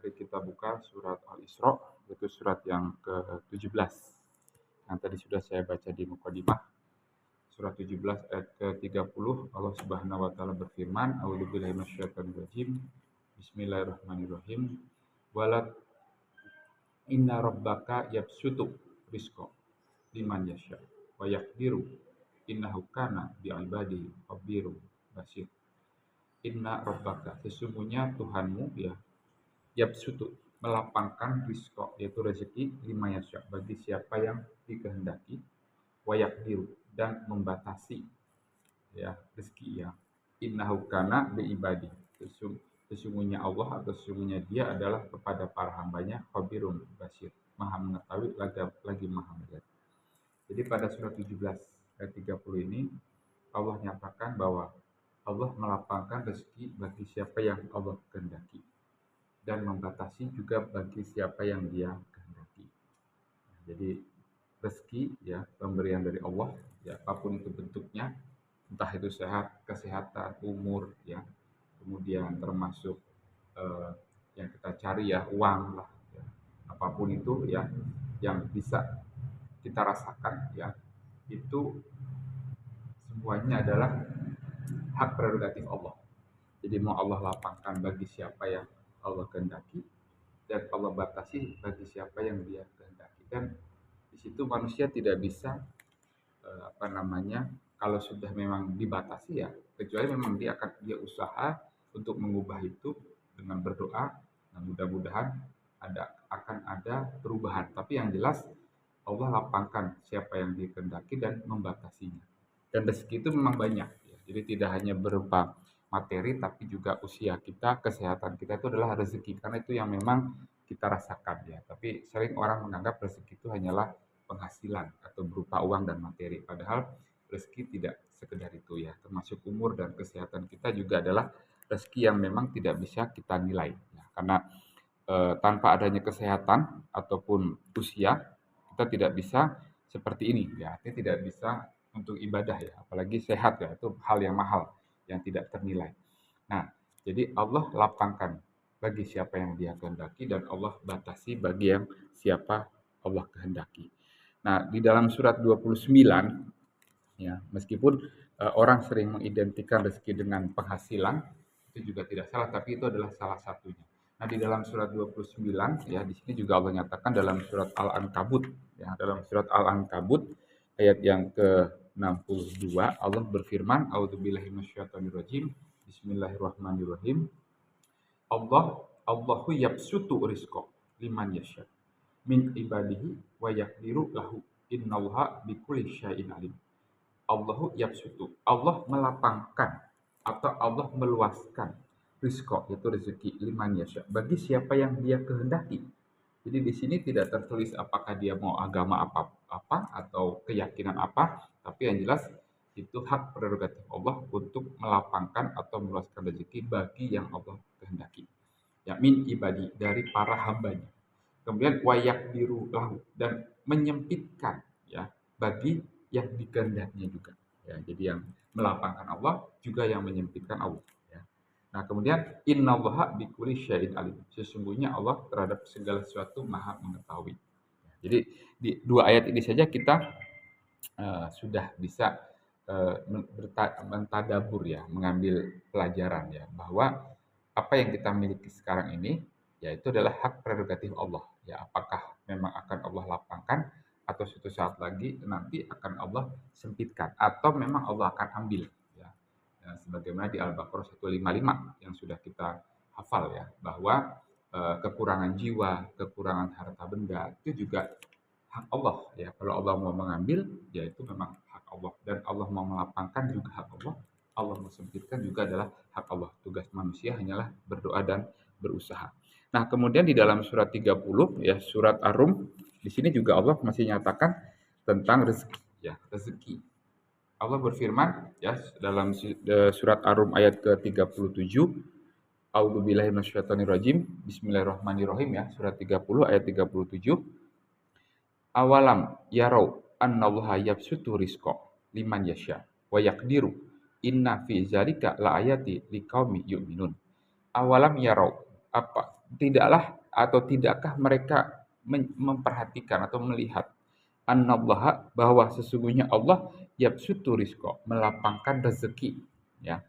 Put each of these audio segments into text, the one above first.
Mari kita buka surat Al-Isra, yaitu surat yang ke-17. Yang tadi sudah saya baca di mukadimah. Surat 17 ayat ke-30, Allah Subhanahu wa taala berfirman, A'udzubillahi minasyaitonirrajim. Bismillahirrahmanirrahim. Walat inna rabbaka yabsutu rizqa liman yasha wa yaqdiru innahu kana bi'ibadihi khabirum basir. Inna rabbaka, sesungguhnya Tuhanmu ya, yabsutu, melapangkan rizqa, yaitu rezeki, lima yasya, bagi siapa yang dikehendaki, wa yaqdiru, dan membatasi ya rezeki ya. Innahu kana bi ibadi, sesungguhnya Allah atau sesungguhnya dia adalah kepada para hambanya khabirun basir, maha mengetahui lagi maha melihat. Jadi pada surat 17 ayat 30 ini Allah nyatakan bahwa Allah melapangkan rezeki bagi siapa yang Allah kehendaki dan membatasi juga bagi siapa yang dia kehendaki. Jadi rezeki ya, pemberian dari Allah ya, apapun itu bentuknya, entah itu sehat, kesehatan, umur ya, kemudian termasuk yang kita cari ya, uang lah ya, apapun itu ya yang bisa kita rasakan ya, itu semuanya adalah hak prerogatif Allah. Jadi mau Allah lapangkan bagi siapa yang Allah kehendaki dan Allah batasi bagi siapa yang dia kehendaki. Dan di situ manusia tidak bisa kalau sudah memang dibatasi ya, kecuali memang dia usaha untuk mengubah itu dengan berdoa, dan mudah-mudahan akan ada perubahan. Tapi yang jelas Allah lapangkan siapa yang dikehendaki dan membatasinya. Dan rezeki itu memang banyak ya. Jadi tidak hanya berupa materi tapi juga usia kita, kesehatan kita itu adalah rezeki, karena itu yang memang kita rasakan ya. Tapi sering orang menganggap rezeki itu hanyalah penghasilan atau berupa uang dan materi, padahal rezeki tidak sekedar itu ya. Termasuk umur dan kesehatan kita juga adalah rezeki yang memang tidak bisa kita nilai ya. Karena tanpa adanya kesehatan ataupun usia kita tidak bisa seperti ini ya. Artinya tidak bisa untuk ibadah ya, apalagi sehat ya, itu hal yang mahal yang tidak ternilai. Nah, jadi Allah lapangkan bagi siapa yang dia kehendaki dan Allah batasi bagi yang siapa Allah kehendaki. Nah, di dalam surat 29 ya, meskipun orang sering mengidentikan rezeki dengan penghasilan, itu juga tidak salah, tapi itu adalah salah satunya. Nah, di dalam surat 29 ya, di sini juga Allah nyatakan dalam surat Al-Ankabut ya, dalam surat Al-Ankabut ayat yang ke-62 Allah berfirman, A'udzubillahi minasyaitonirrajim. Bismillahirrahmanirrahim. Allahu yabsutu rizqa liman yasha min ibadihi wa yaqdiru lahu innallaha bikulli syai'in alim. Allahu yabsutu, Allah melapangkan atau Allah meluaskan rizqa, yaitu rezeki, liman yasha, bagi siapa yang dia kehendaki. Jadi di sini tidak tertulis apakah dia mau agama apa atau keyakinan apa, tapi yang jelas itu hak prerogatif Allah untuk melapangkan atau meluaskan rezeki bagi yang Allah kehendaki. Ya, min ibadi, dari para hambanya. Kemudian wayak biru lahu, dan menyempitkan ya bagi yang dikehendakinya juga. Ya, jadi yang melapangkan Allah juga yang menyempitkan Allah. Ya. Nah, kemudian innallaha bikulli syai'in alim. Sesungguhnya Allah terhadap segala sesuatu maha mengetahui. Jadi di dua ayat ini saja kita sudah bisa mentadabur ya, mengambil pelajaran ya, bahwa apa yang kita miliki sekarang ini yaitu adalah hak prerogatif Allah ya. Apakah memang akan Allah lapangkan atau suatu saat lagi nanti akan Allah sempitkan, atau memang Allah akan ambil ya. Ya, sebagaimana di Al-Baqarah 155 yang sudah kita hafal ya, bahwa kekurangan jiwa, kekurangan harta benda itu juga hak Allah ya. Kalau Allah mau mengambil ya itu memang hak Allah, dan Allah mau melapangkan juga hak Allah. Allah mau sempitkan juga adalah hak Allah. Tugas manusia hanyalah berdoa dan berusaha. Nah, kemudian di dalam surat 30 ya, surat Ar-Rum, di sini juga Allah masih nyatakan tentang rezeki ya, rezeki. Allah berfirman ya dalam surat Ar-Rum ayat ke-37, A'udzubillahi minasyaitonirrajim. Bismillahirrahmanirrahim ya, surat 30 ayat 37. Awalam yarau annallaha yabsutu rizqa liman yasha wa yaqdiru inna fi dzalika laayati liqaumi yu'minun. Awalam yarau, tidakkah mereka memperhatikan atau melihat annallaha, bahwa sesungguhnya Allah yabsutu rizqa, melapangkan rezeki, ya.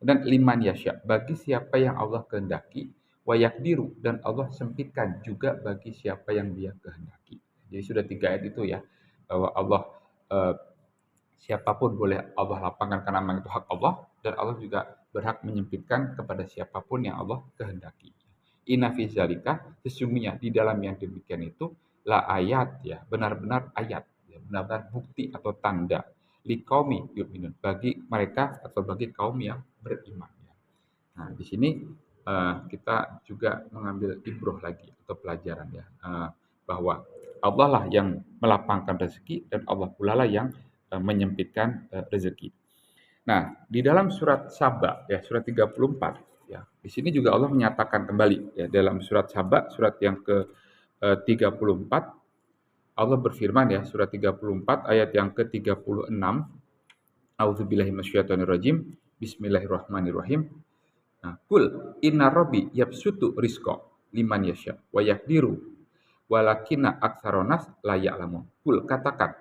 Dan liman yasya, bagi siapa yang Allah kehendaki, wa yaqdiru, dan Allah sempitkan juga bagi siapa yang Dia kehendaki. Jadi sudah 3 ayat itu ya, bahwa Allah eh, siapapun boleh Allah lapangkan karena memang itu hak Allah, dan Allah juga berhak menyempitkan kepada siapapun yang Allah kehendaki. Inna fi zalika, sesungguhnya di dalam yang demikian itu la ayat, ya, benar-benar ayat, ya, benar-benar bukti atau tanda liqaumi yu'minun, bagi mereka atau bagi kaum yang beriman, ya. Nah, di sini kita juga mengambil ibroh lagi atau pelajaran, ya, bahwa Allah lah yang melapangkan rezeki dan Allah pula lah yang menyempitkan rezeki. Nah, di dalam surat Saba, ya, surat 34, ya. Di sini juga Allah menyatakan kembali, ya, dalam surat Saba, surat yang ke 34, Allah berfirman, ya, surat 34 ayat yang ke-36, A'udzubillahi minasyaitonirrajim. Bismillahirrahmanirrahim. Nah, kul inna rabbi yabsutu rizqa liman yasya wa yaqdiru walakinna aktsaronas la ya'lamun. Kul, katakan,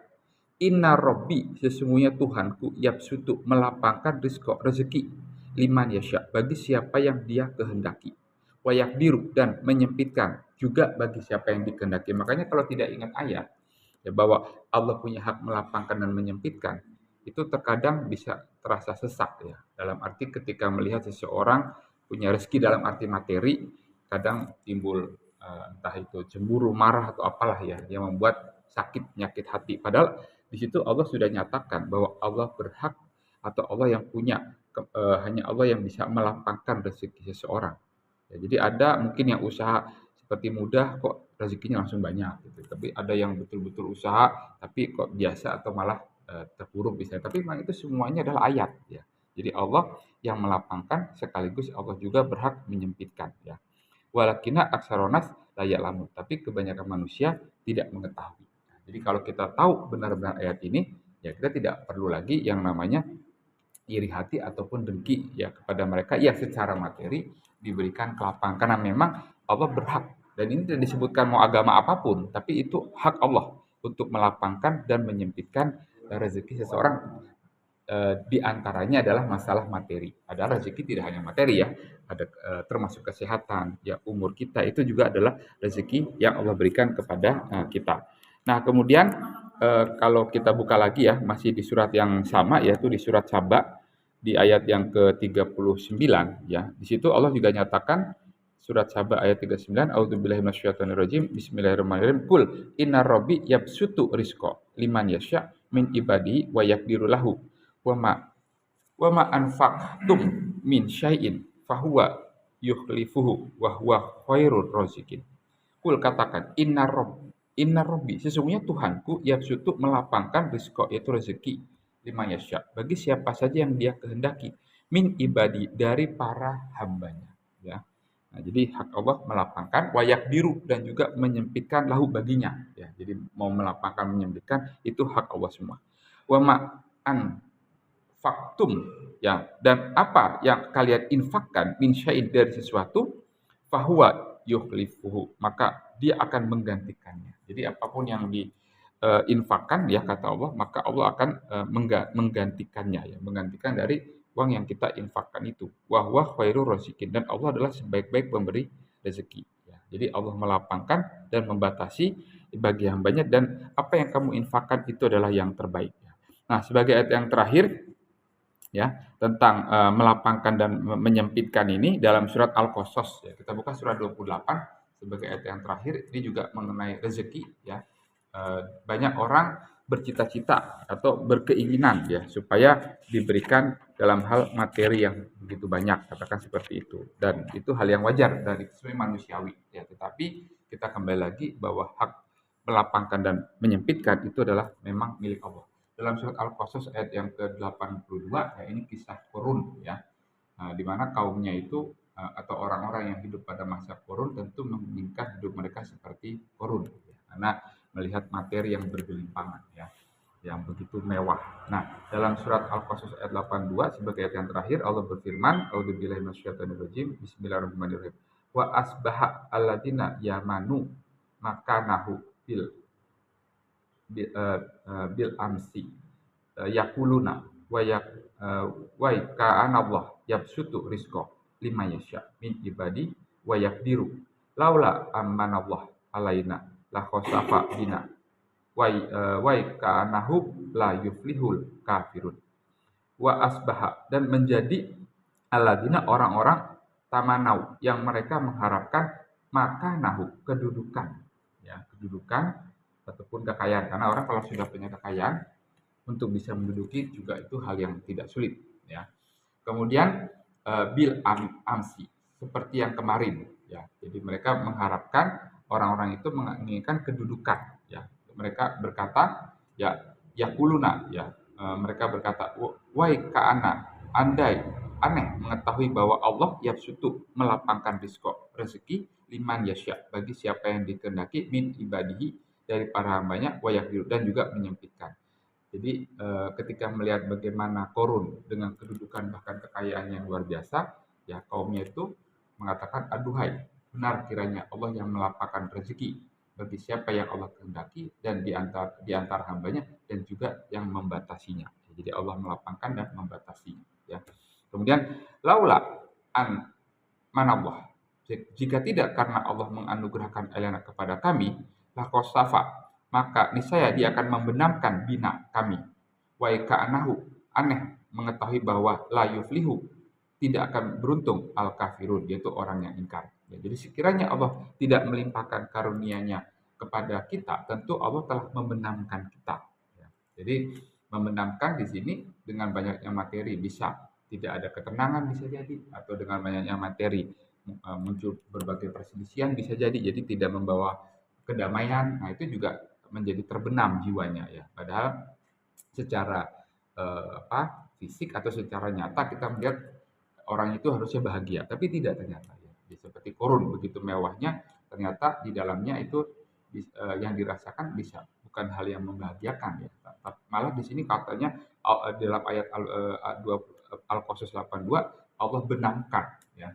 inna rabbi, sesungguhnya Tuhanku, yabsutu, melapangkan rezeki liman yasya, bagi siapa yang Dia kehendaki, wa yaqdiru, dan menyempitkan juga bagi siapa yang dikehendaki. Makanya kalau tidak ingat ayat, ya, bahwa Allah punya hak melapangkan dan menyempitkan, itu terkadang bisa terasa sesak, ya. Dalam arti ketika melihat seseorang punya rezeki dalam arti materi, kadang timbul entah itu cemburu, marah atau apalah, ya, yang membuat sakit, penyakit hati. Padahal di situ Allah sudah nyatakan bahwa Allah berhak atau Allah yang punya, hanya Allah yang bisa melapangkan rezeki seseorang. Ya, jadi ada mungkin yang usaha seperti mudah kok rezekinya langsung banyak gitu. Tapi ada yang betul-betul usaha tapi kok biasa atau malah terpuruk misalnya. Tapi memang itu semuanya adalah ayat, ya. Jadi Allah yang melapangkan sekaligus Allah juga berhak menyempitkan, ya. Walakina aksaronas layak lamun, tapi kebanyakan manusia tidak mengetahui. Nah, jadi kalau kita tahu benar-benar ayat ini, ya kita tidak perlu lagi yang namanya iri hati ataupun dengki, ya, kepada mereka yang secara materi diberikan kelapangan, karena memang Allah berhak, dan ini tidak disebutkan mau agama apapun, tapi itu hak Allah untuk melapangkan dan menyempitkan rezeki seseorang. Di antaranya adalah masalah materi. Padahal rezeki tidak hanya materi, ya, ada termasuk kesehatan, ya, umur kita itu juga adalah rezeki yang Allah berikan kepada kita. Nah, kemudian kalau kita buka lagi, ya, masih di surat yang sama, yaitu di surat Saba di ayat yang ke-39, ya. Di situ Allah juga nyatakan, surat Saba ayat 39, A'udzubillahi minasyaitonirrajim. Bismillahirrahmanirrahim. Qul inna rabbi yabsutu rizqa liman yasya min ibadi wa yaqdiru lahu wa ma anfaqtum min syai'in fahuwa yukhlifuhu wa huwa khairur raziqin. Kul, katakan, inna rabbi, sesungguhnya Tuhanku, yabsutu, melapangkan rizqa, yaitu rezeki, lima yasya, bagi siapa saja yang Dia kehendaki, min ibadi, dari para hambanya, ya. Nah, jadi hak Allah melapangkan, wayak biru, dan juga menyempitkan lahu baginya, ya. Jadi mau melapangkan, menyempitkan, itu hak Allah semua. Wa ma'an faktum, ya, dan apa yang kalian infakkan min syai'in, dari sesuatu, fahuwa yukhlifuhu, maka Dia akan menggantikannya. Jadi apapun yang diinfakkan, ya, kata Allah, maka Allah akan menggantikannya, ya, menggantikan dari uang yang kita infakkan itu. Wa huwa khairur raziqin, dan Allah adalah sebaik-baik pemberi rezeki, ya. Jadi Allah melapangkan dan membatasi bagi hambanya, dan apa yang kamu infakkan itu adalah yang terbaik, ya. Nah, sebagai ayat yang terakhir, ya, tentang melapangkan dan menyempitkan ini dalam surat Al-Qasas, ya. Kita buka surat 28 sebagai ayat yang terakhir, ini juga mengenai rezeki, ya. Banyak orang bercita-cita atau berkeinginan, ya, supaya diberikan dalam hal materi yang begitu banyak, katakan seperti itu. Dan itu hal yang wajar dan itu sebenarnya manusiawi, ya. Tetapi kita kembali lagi bahwa hak melapangkan dan menyempitkan itu adalah memang milik Allah. Dalam surat Al-Qasas ayat yang ke-82, ya, ini kisah Qurun, ya. Di mana kaumnya itu atau orang-orang yang hidup pada masa Qurun tentu menginginkan hidup mereka seperti Qurun, ya, karena melihat materi yang bergelimpangan, ya, yang begitu mewah. Nah, dalam surat Al-Qasas ayat 82 sebagai ayat yang terakhir, Allah berfirman, A'udzubillahi minasyaitonirrajim, Bismillahirrahmanirrahim. wa asbaha alladziina yamanu makanahu bil amsi yaquluna wa ka'ana Allah yabsutu rizqa liman yasha min ibadi wa yaqdiru laula amanallah alaina la khasafa bina wa ka'anahu la yuflihul kafirun. Wa asbaha, dan menjadi alladzina orang-orang tamanau yang mereka mengharapkan makanahu kedudukan, ya, kedudukan ataupun kekayaan, karena orang kalau sudah punya kekayaan untuk bisa menduduki juga itu hal yang tidak sulit, ya. Kemudian amsi, seperti yang kemarin, ya. Jadi mereka mengharapkan, orang-orang itu menginginkan kedudukan, ya. Mereka berkata, ya, yakuluna, ya. Mereka berkata, wahai ka'ana, andai aneh mengetahui bahwa Allah yabsutu melapangkan rezeki liman yasya, bagi siapa yang dikehendaki, min ibadihi, dari para hambanya, wa yaqdiru, dan juga menyempitkan. Jadi ketika melihat bagaimana Korun dengan kedudukan bahkan kekayaan yang luar biasa, ya kaumnya itu mengatakan, aduhai, benar kiranya Allah yang melapangkan rezeki bagi siapa yang Allah kehendaki, dan di antara hambanya, dan juga yang membatasinya. Jadi Allah melapangkan dan membatasinya. Ya. Kemudian laula an manallah, jika tidak karena Allah menganugerahkan ayana kepada kami, la kosafa, maka niscaya dia akan membenamkan bina kami. Wa ka'anahu, aneh mengetahui bahwa la yuflihu, tidak akan beruntung al kafirun, yaitu orang yang ingkar. Ya, jadi sekiranya Allah tidak melimpahkan karunia-Nya kepada kita, tentu Allah telah membenamkan kita. Ya, jadi membenamkan di sini dengan banyaknya materi, bisa tidak ada ketenangan, bisa jadi, atau dengan banyaknya materi muncul berbagai perselisihan, bisa jadi tidak membawa kedamaian. Nah, itu juga menjadi terbenam jiwanya, ya. Padahal secara fisik atau secara nyata kita melihat orang itu harusnya bahagia, tapi tidak ternyata, ya. Seperti Korun, begitu mewahnya, ternyata di dalamnya itu yang dirasakan bisa bukan hal yang membahagiakan, ya. Malah di sini katanya dalam ayat Al-Qasas 82, Allah benamkan, ya,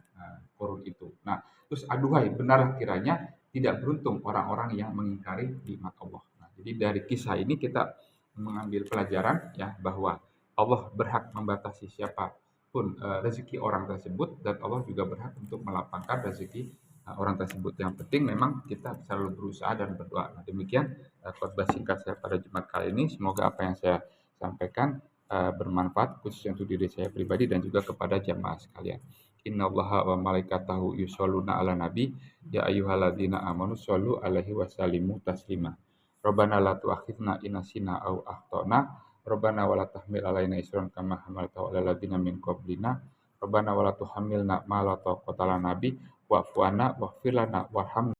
Korun itu. Nah, terus aduhai, benarlah kiranya tidak beruntung orang-orang yang mengingkari nikmat Allah. Nah, jadi dari kisah ini kita mengambil pelajaran, ya, bahwa Allah berhak membatasi siapapun rezeki orang tersebut, dan Allah juga berhak untuk melapangkan rezeki orang tersebut. Yang penting memang kita selalu berusaha dan berdoa. Nah, demikian khotbah singkat saya pada Jumat kali ini. Semoga apa yang saya sampaikan bermanfaat, khususnya untuk diri saya pribadi dan juga kepada jamaah sekalian. Innallaha wa malaikatahu yusholluna ala nabi ya ayyuhalladzina amanu shollu alaihi wasallimu taslima. Rabbana la tu'akhidna in nasina aw akhtana. Rabbana wa la tahmil alaina isran kama hamaltahu alal ladzina min qablina. Rabbana wa la tuhammilna ma la taqata lana bi wa'fu anna waghfir lana warhamna